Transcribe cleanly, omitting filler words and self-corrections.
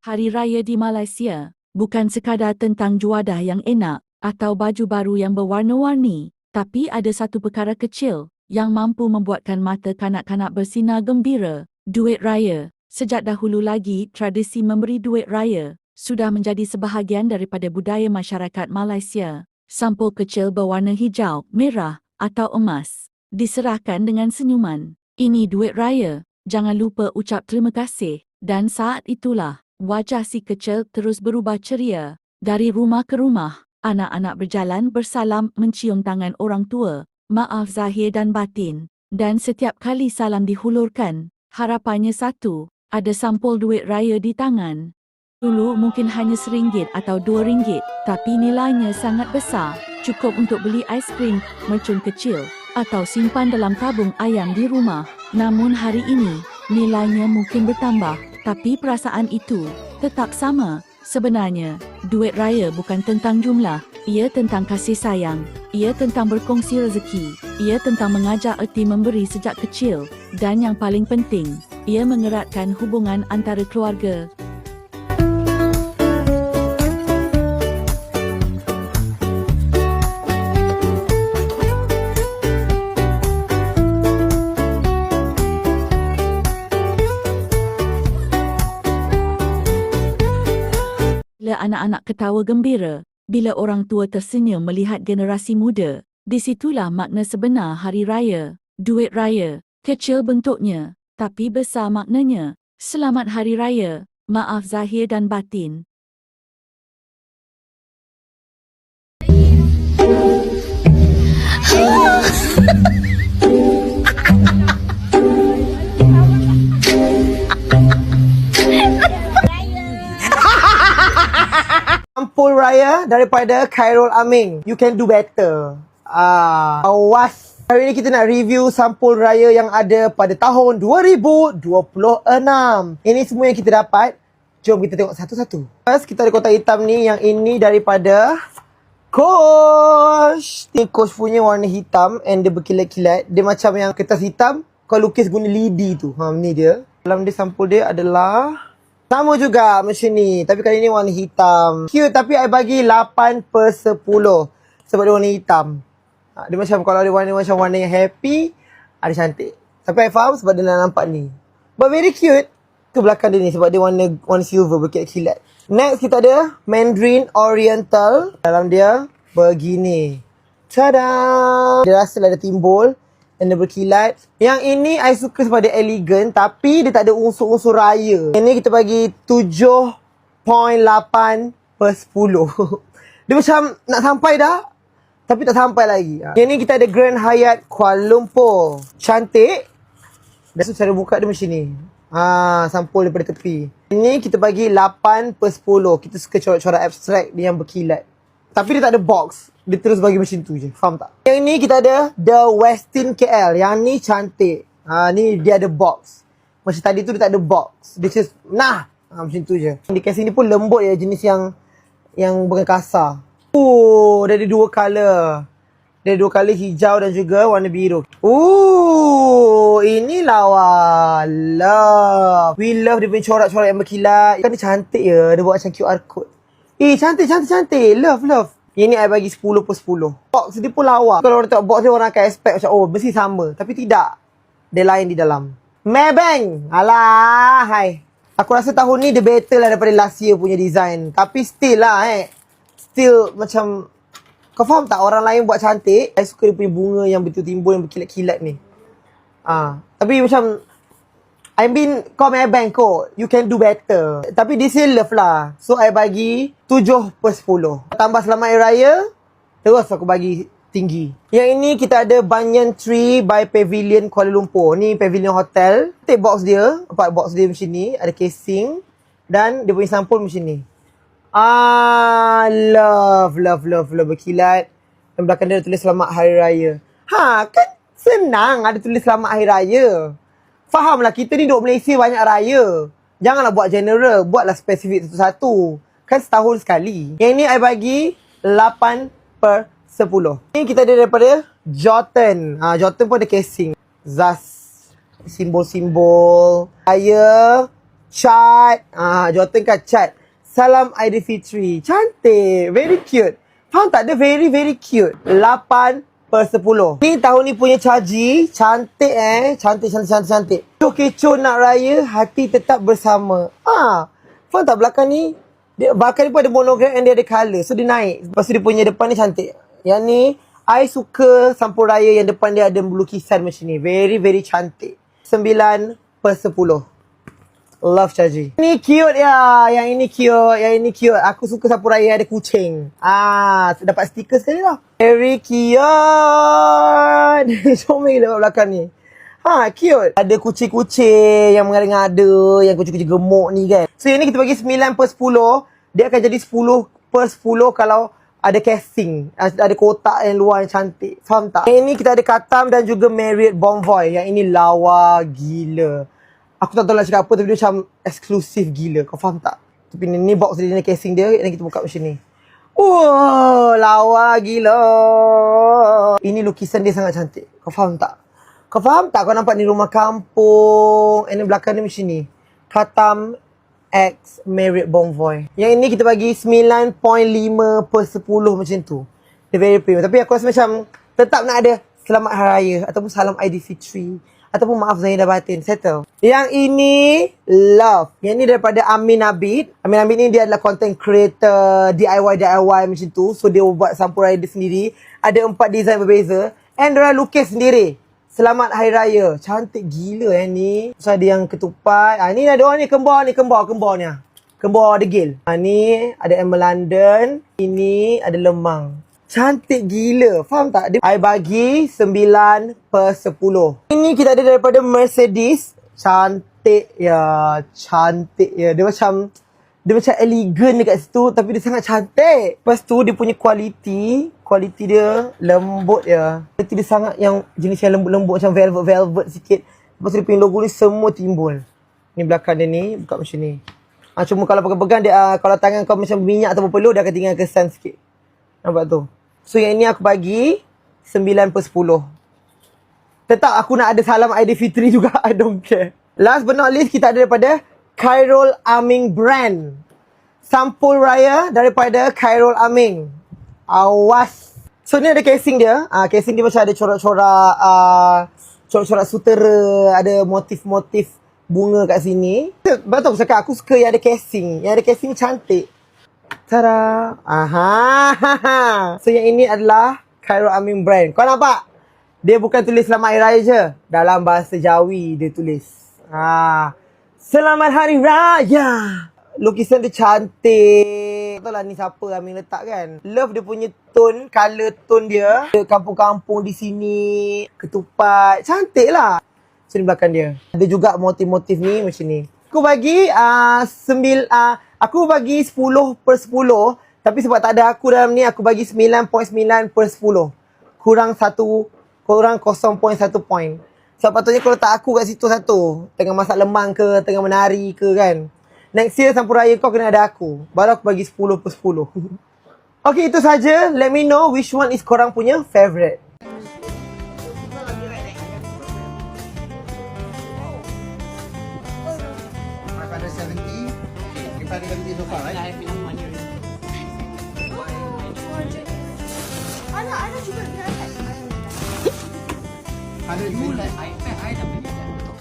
Hari Raya di Malaysia bukan sekadar tentang juadah yang enak atau baju baru yang berwarna-warni, tapi ada satu perkara kecil yang mampu membuatkan mata kanak-kanak bersinar gembira, duit raya. Sejak dahulu lagi, tradisi memberi duit raya sudah menjadi sebahagian daripada budaya masyarakat Malaysia. Sampul kecil berwarna hijau, merah atau emas diserahkan dengan senyuman. Ini duit raya. Jangan lupa ucap terima kasih. Dan saat itulah wajah si kecil terus berubah ceria. Dari rumah ke rumah, anak-anak berjalan bersalam mencium tangan orang tua, maaf zahir dan batin. Dan setiap kali salam dihulurkan, harapannya satu, ada sampul duit raya di tangan. Dulu mungkin hanya RM1 atau RM2, tapi nilainya sangat besar. Cukup untuk beli aiskrim, mercun kecil, atau simpan dalam tabung ayam di rumah. Namun hari ini, nilainya mungkin bertambah, tapi perasaan itu tetap sama. Sebenarnya, duit raya bukan tentang jumlah, ia tentang kasih sayang, ia tentang berkongsi rezeki, ia tentang mengajar erti memberi sejak kecil, dan yang paling penting, ia mengeratkan hubungan antara keluarga. Bila anak-anak ketawa gembira, bila orang tua tersenyum melihat generasi muda, di situlah makna sebenar Hari Raya. Duit raya, kecil bentuknya, tapi besar maknanya. Selamat Hari Raya, maaf zahir dan batin. Sampul raya daripada Khairul Aming. You can do better. Awas. Hari ini kita nak review sampul raya yang ada pada tahun 2026. Ini semua yang kita dapat. Jom kita tengok satu-satu. First, kita ada kotak hitam ni. Yang ini daripada Coach. Ni Coach punya warna hitam and dia berkilat-kilat. Dia macam yang kertas hitam kau lukis guna lidi tu. Ni dia. Dalam dia sampul dia adalah sama juga macam ni. Tapi kali ni warna hitam. Cute, tapi I bagi 8/10. Sebab dia warna hitam. Dia macam kalau ada warna macam warna yang happy, ada cantik. Tapi I faham sebab dia nak nampak ni. But very cute. Tu belakang dia ni sebab dia warna silver berkilat-kilat. Next kita ada Mandarin Oriental. Dalam dia begini. Tada! Dia rasa ada timbul. Dan dia berkilat. Yang ini I suka sebab dia elegan. Tapi dia tak ada unsur-unsur raya. Yang ni kita bagi 7.8/10. Dia macam nak sampai dah. Tapi tak sampai lagi. Yang ni kita ada Grand Hyatt Kuala Lumpur. Cantik. Biasa cara buka dia macam ni. Sampul daripada tepi. Ini kita bagi 8/10. Kita suka corak-corak abstrak dia yang berkilat. Tapi dia tak ada box. Dia terus bagi macam tu je. Faham tak? Yang ni kita ada The Westin KL. Yang ni cantik. Ni dia ada box. Macam tadi tu dia tak ada box. Dia just macam tu je. Di casing ni pun lembut ya. Jenis yang bukan kasar. Dia ada dua colour. Dia ada dua colour, hijau dan juga warna biru. Ini lawa. Love. We love dia punya corak-corak yang berkilat. Kan dia cantik ya. Dia buat macam QR code. Cantik. Love. Yang ni I bagi 10/10. Box dia pun lawa. Kalau orang tengok box dia, orang akan expect macam, mesti sama. Tapi tidak. Dia lain di dalam. Maybank. Alah, hai. Aku rasa tahun ni dia better lah daripada last year punya design. Tapi still lah, Still macam, kau faham tak? Orang lain buat cantik. I suka dia punya bunga yang betul timbul, yang berkilat-kilat ni. Tapi macam, kau Maybank kot. You can do better. Tapi this year love lah. So, I bagi 7/10. Tambah selamat Hari Raya, terus aku bagi tinggi. Yang ini kita ada Banyan Tree by Pavilion Kuala Lumpur. Ni Pavilion Hotel. Take box dia. Empat box dia macam ni. Ada casing. Dan dia punya sampul macam ni. Love. Berkilat. Dan belakang dia ada tulis Selamat Hari Raya. Kan senang ada tulis Selamat Hari Raya. Fahamlah, kita ni duduk Malaysia banyak raya. Janganlah buat general. Buatlah spesifik satu-satu. Kan setahun sekali. Yang ni I bagi 8/10. Ni kita ada daripada Jotun. Jotun pun ada casing. Zas. Simbol-simbol. Raya. Cat. Jawatan kan Cat. Salam Aidilfitri. Cantik. Very cute. Faham tak? Dia very, very cute. 8/10. Ni tahun ni punya Caji. Cantik Cantik. Kecoh nak raya, hati tetap bersama. Faham tak belakang ni? Belakang ni pun ada monogram and dia ada colour. So dia naik. Lepas tu dia punya depan ni cantik. Yang ni, I suka sampul raya yang depan dia ada lukisan macam ni. Very, very cantik. 9/10. Love Caji. Ni cute ya. Yang ini cute. Aku suka sampul raya ada kucing. Dapat stiker sekali lah. Very cute. Comel dekat belakang ni. Cute. Ada kucing-kucing yang mengada-ngada, yang kucing-kucing gemuk ni kan. So yang ni kita bagi 9/10. Dia akan jadi 10/10 kalau ada casing. Ada kotak yang luar yang cantik. Faham tak? Yang ni kita ada Katam dan juga Marriott Bonvoy. Yang ini lawa gila. Aku tak tahu nak cakap apa tapi dia macam eksklusif gila. Kau faham tak? Tapi ni box dia, ni casing dia. Dan kita buka macam ni. Lawa gila. Ini lukisan dia sangat cantik. Kau faham tak? Kau nampak ni rumah kampung. And belakang ni macam ni. Katam X Marriott Bonvoy. Yang ini kita bagi 9.5/10 macam tu. Dia very premium. Tapi aku rasa macam tetap nak ada Selamat Hari Raya ataupun Salam Aidilfitri ataupun maaf Zahir dah batin. Settle. Yang ini love. Yang ini daripada Amin Abid. Amin Abid ni dia adalah content creator DIY macam tu. So dia buat sampul raya dia sendiri. Ada 4 design berbeza. And dia lukis sendiri. Selamat Hari Raya. Cantik gila ni. So ada yang ketupat. Ni ada orang ni kembar ni. Kembar ni. Kembar degil. Ni ada Emerald London. Ini ada lemang. Cantik gila. Faham tak? I bagi 9/10. Ini kita ada daripada Mercedes. Cantik ya. Dia macam elegan dekat situ. Tapi dia sangat cantik. Lepas tu dia punya kualiti dia lembut ya. Kualiti dia sangat yang jenis yang lembut-lembut macam velvet sikit. Lepas tu dia punya logo ni semua timbul. Ni belakang dia ni. Buka macam ni. Cuma kalau pegang-pegang dia, kalau tangan kau macam minyak atau peluh, dia akan tinggal kesan sikit. Nampak tu? So yang ini aku bagi 9/10. Tetap aku nak ada Salam Aidilfitri juga. I don't care. Last but not least, kita ada daripada Khairul Aming brand. Sampul raya daripada Khairul Aming. Awas. So ni ada casing dia. Casing dia macam ada corak-corak sutera, ada motif-motif bunga kat sini. Betul aku cakap aku suka yang ada casing. Yang ada casing cantik. Tada. So yang ini adalah Khairul Aming brand. Kau nampak? Dia bukan tulis Selamat Hari Raya je. Dalam bahasa Jawi dia tulis. Selamat Hari Raya. Lukisan dia cantik. Tak tahu lah ni siapa Aming letak kan. Love dia punya tone, colour tone dia. Kampung-kampung di sini. Ketupat. Cantik lah. So ni belakang dia. Ada juga motif-motif ni macam ni. Aku bagi 10/10. Tapi sebab tak ada aku dalam ni, aku bagi 9.9/10. Kurang 0.1 point. Sebab patutnya kalau tak aku kat situ satu. Tengah masak lemang ke, tengah menari ke kan. Next year sampul raya kau kena ada aku. Baru aku bagi 10/10. Okay, itu saja. Let me know which one is korang punya favourite. Kita ada ganti sofa, right? I have enough money already. Ada You like iPad, I dah